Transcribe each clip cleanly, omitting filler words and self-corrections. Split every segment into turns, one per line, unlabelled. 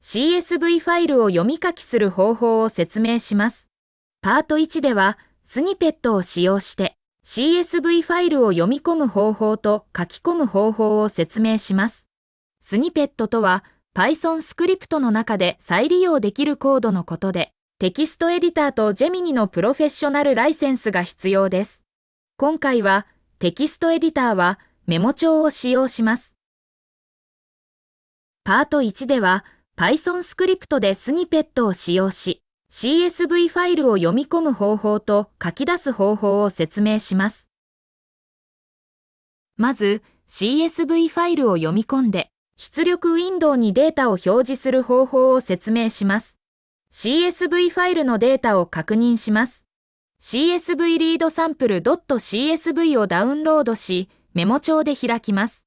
CSV ファイルを読み書きする方法を説明します。パート1では、スニペットを使用して、CSV ファイルを読み込む方法と書き込む方法を説明します。スニペットとは、Python スクリプトの中で再利用できるコードのことで、テキストエディターとジェミニのプロフェッショナルライセンスが必要です。今回は、テキストエディターはメモ帳を使用します。パート1では、Python スクリプトでスニペットを使用し、CSV ファイルを読み込む方法と書き出す方法を説明します。まず、CSV ファイルを読み込んで、出力ウィンドウにデータを表示する方法を説明します。CSV ファイルのデータを確認します。CSV リードサンプル .csv をダウンロードし、メモ帳で開きます。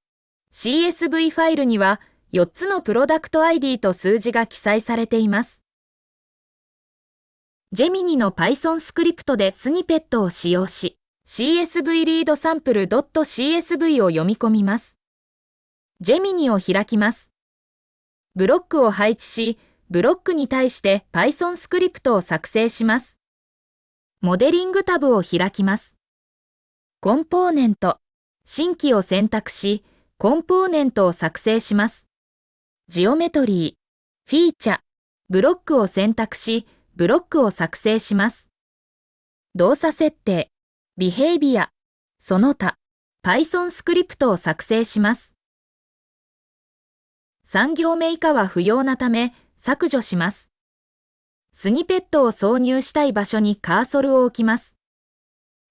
CSV ファイルには4つのプロダクト ID と数字が記載されています。ジェミニの Python スクリプトでスニペットを使用し、CSV リードサンプル .csv を読み込みます。ジェミニを開きます。ブロックを配置し、ブロックに対して Python スクリプトを作成します。モデリングタブを開きます。コンポーネント、新規を選択し、コンポーネントを作成します。ジオメトリー、フィーチャー、ブロックを選択し、ブロックを作成します。動作設定、ビヘイビア、その他、Python スクリプトを作成します。3行目以下は不要なため削除します。スニペットを挿入したい場所にカーソルを置きます。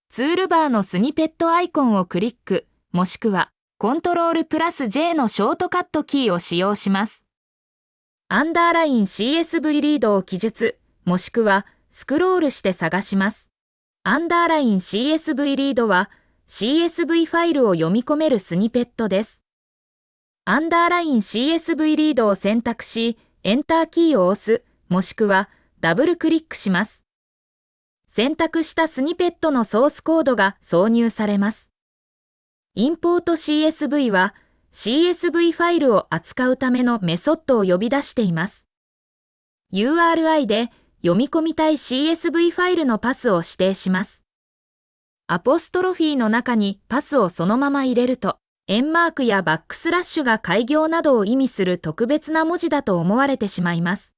ツールバーのスニペットアイコンをクリック、もしくはコントロールプラス J のショートカットキーを使用します。アンダーライン CSV リードを記述、もしくはスクロールして探します。アンダーライン CSV リードは CSV ファイルを読み込めるスニペットです。アンダーライン CSV リードを選択し、エンターキーを押す、もしくはダブルクリックします。選択したスニペットのソースコードが挿入されます。インポート CSV は CSV ファイルを扱うためのメソッドを呼び出しています。URI で読み込みたい CSV ファイルのパスを指定します。アポストロフィーの中にパスをそのまま入れると、円マークやバックスラッシュが改行などを意味する特別な文字だと思われてしまいます。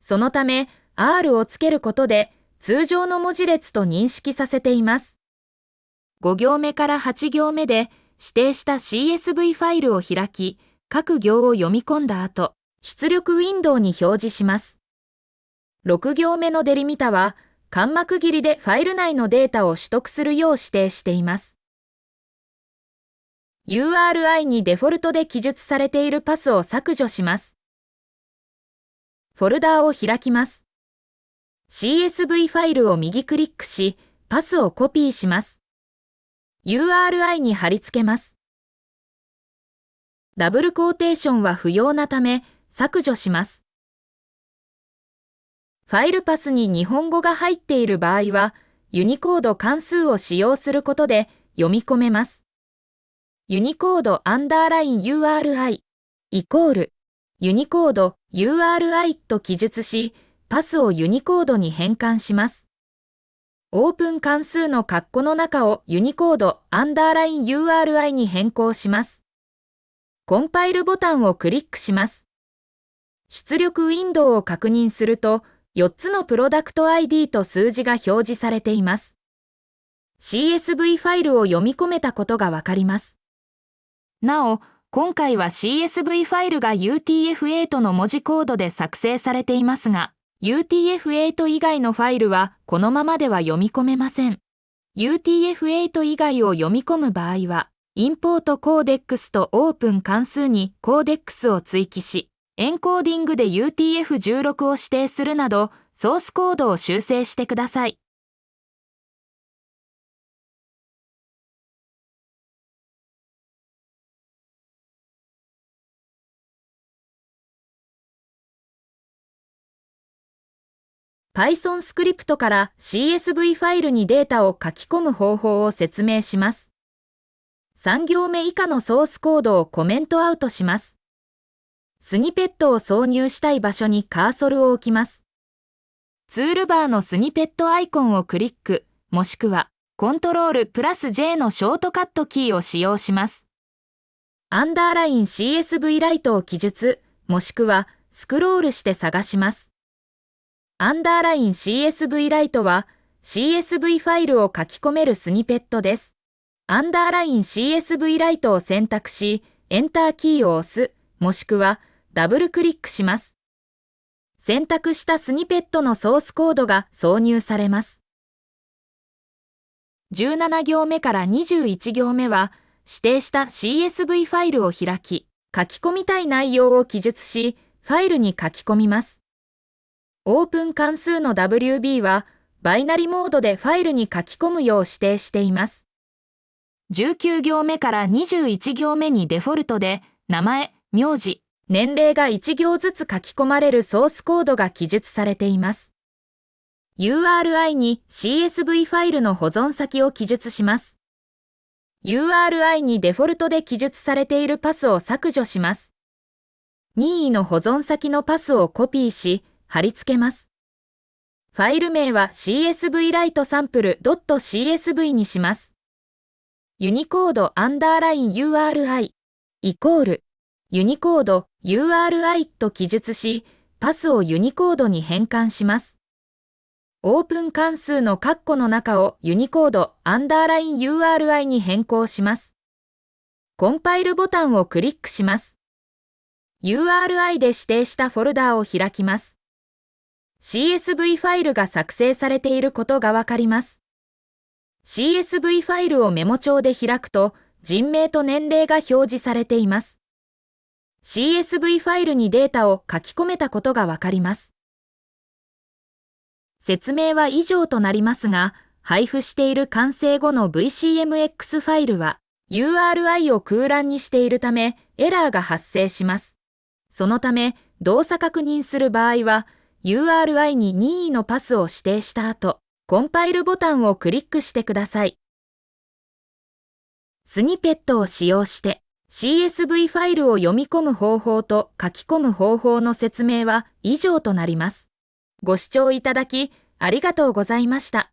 そのため、R をつけることで通常の文字列と認識させています。5行目から8行目で指定した CSV ファイルを開き、各行を読み込んだ後、出力ウィンドウに表示します。6行目のデリミタは、カンマ区切りでファイル内のデータを取得するよう指定しています。URI にデフォルトで記述されているパスを削除します。フォルダーを開きます。CSV ファイルを右クリックし、パスをコピーします。URI に貼り付けます。ダブルクォーテーションは不要なため削除します。ファイルパスに日本語が入っている場合は、ユニコード関数を使用することで読み込めます。ユニコードアンダーライン URI イコールユニコード URI と記述し、パスをユニコードに変換します。オープン関数の括弧の中をユニコードアンダーライン URI に変更します。コンパイルボタンをクリックします。出力ウィンドウを確認すると、4つのプロダクト ID と数字が表示されています。CSV ファイルを読み込めたことがわかります。なお、今回は CSV ファイルが UTF-8 の文字コードで作成されていますが、UTF-8 以外のファイルはこのままでは読み込めません。UTF-8 以外を読み込む場合は、インポートコーデックスとオープン関数にコーデックスを追記し、エンコーディングで UTF-16 を指定するなど、ソースコードを修正してください。Python スクリプトから CSV ファイルにデータを書き込む方法を説明します。3行目以下のソースコードをコメントアウトします。スニペットを挿入したい場所にカーソルを置きます。ツールバーのスニペットアイコンをクリック、もしくはコントロールプラス J のショートカットキーを使用します。アンダーライン CSV ライトを記述、もしくはスクロールして探します。アンダーライン CSV ライトは CSV ファイルを書き込めるスニペットです。アンダーライン CSV ライトを選択し、エンターキーを押す、もしくはダブルクリックします。選択したスニペットのソースコードが挿入されます。17行目から21行目は、指定した CSV ファイルを開き、書き込みたい内容を記述し、ファイルに書き込みます。オープン関数の WB は、バイナリモードでファイルに書き込むよう指定しています。19行目から21行目にデフォルトで、名前、名字、年齢が1行ずつ書き込まれるソースコードが記述されています。URI に CSV ファイルの保存先を記述します。URI にデフォルトで記述されているパスを削除します。任意の保存先のパスをコピーし、貼り付けます。ファイル名は csvwritesample.csv にします。ユニコード_URI イコールユニコード URI と記述し、パスをユニコードに変換します。オープン関数の括弧の中をユニコード_URI に変更します。コンパイルボタンをクリックします。URI で指定したフォルダーを開きます。CSV ファイルが作成されていることがわかります。CSV ファイルをメモ帳で開くと、人名と年齢が表示されています。CSV ファイルにデータを書き込めたことがわかります。説明は以上となりますが、配布している完成後の VCMX ファイルは URI を空欄にしているためエラーが発生します。そのため動作確認する場合は URI に任意のパスを指定した後、コンパイルボタンをクリックしてください。スニペットを使用して CSV ファイルを読み込む方法と書き込む方法の説明は以上となります。ご視聴いただきありがとうございました。